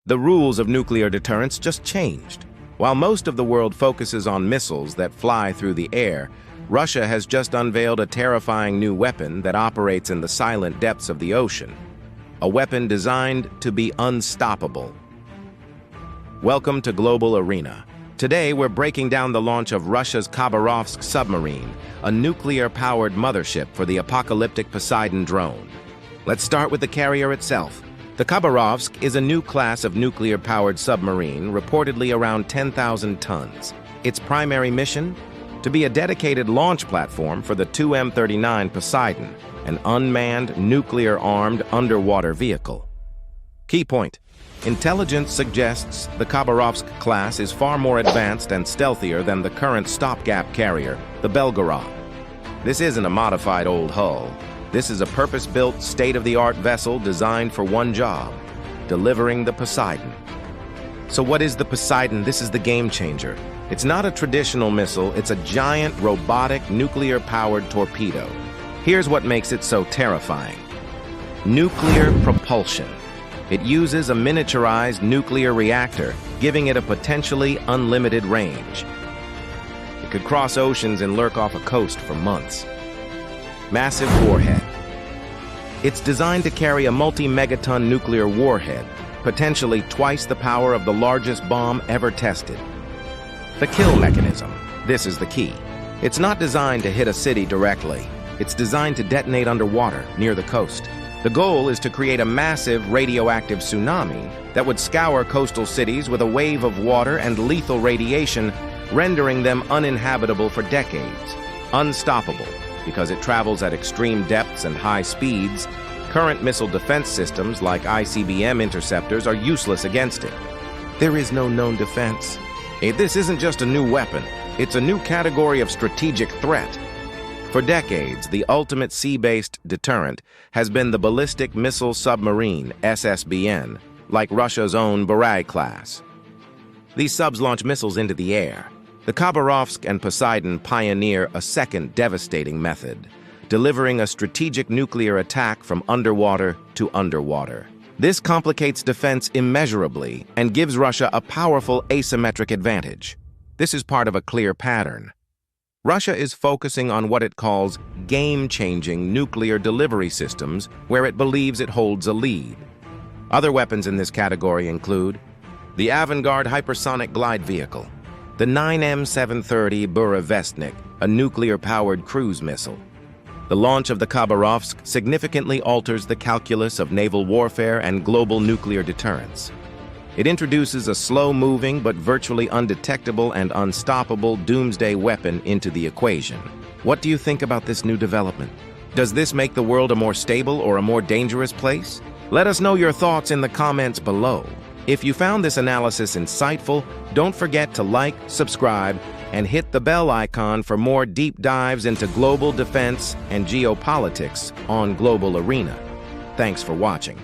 The rules of nuclear deterrence just changed. While most of the world focuses on missiles that fly through the air, Russia has just unveiled a terrifying new weapon that operates in the silent depths of the ocean. A weapon designed to be unstoppable. Welcome to Global Arena. Today, we're breaking down the launch of Russia's Khabarovsk submarine, a nuclear-powered mothership for the apocalyptic Poseidon drone. Let's start with the carrier itself. The Khabarovsk is a new class of nuclear-powered submarine, reportedly around 10,000 tons. Its primary mission? To be a dedicated launch platform for the 2M39 Poseidon, an unmanned, nuclear-armed underwater vehicle. Key point. Intelligence suggests the Khabarovsk class is far more advanced and stealthier than the current stopgap carrier, the Belgorod. This isn't a modified old hull. This is a purpose-built, state-of-the-art vessel designed for one job, delivering the Poseidon. So what is the Poseidon? This is the game changer. It's not a traditional missile, it's a giant, robotic, nuclear-powered torpedo. Here's what makes it so terrifying. Nuclear propulsion. It uses a miniaturized nuclear reactor, giving it a potentially unlimited range. It could cross oceans and lurk off a coast for months. Massive warhead. It's designed to carry a multi-megaton nuclear warhead, potentially twice the power of the largest bomb ever tested. The kill mechanism. This is the key. It's not designed to hit a city directly. It's designed to detonate underwater, near the coast. The goal is to create a massive radioactive tsunami that would scour coastal cities with a wave of water and lethal radiation, rendering them uninhabitable for decades. Unstoppable, because it travels at extreme depths and high speeds. Current missile defense systems like ICBM interceptors are useless against it. There is no known defense. This isn't just a new weapon, it's a new category of strategic threat. For decades, the ultimate sea-based deterrent has been the ballistic missile submarine, SSBN, like Russia's own Borei-class. These subs launch missiles into the air. The Khabarovsk and Poseidon pioneer a second devastating method, delivering a strategic nuclear attack from underwater to underwater. This complicates defense immeasurably and gives Russia a powerful asymmetric advantage. This is part of a clear pattern. Russia is focusing on what it calls game-changing nuclear delivery systems where it believes it holds a lead. Other weapons in this category include the Avangard hypersonic glide vehicle, the 9M730 Burevestnik, a nuclear-powered cruise missile. The launch of the Khabarovsk significantly alters the calculus of naval warfare and global nuclear deterrence. It introduces a slow-moving but virtually undetectable and unstoppable Doomsday weapon into the equation. What do you think about this new development? Does this make the world a more stable or a more dangerous place? Let us know your thoughts in the comments below. If you found this analysis insightful, don't forget to like, subscribe, and hit the bell icon for more deep dives into global defense and geopolitics on Global Arena. Thanks for watching.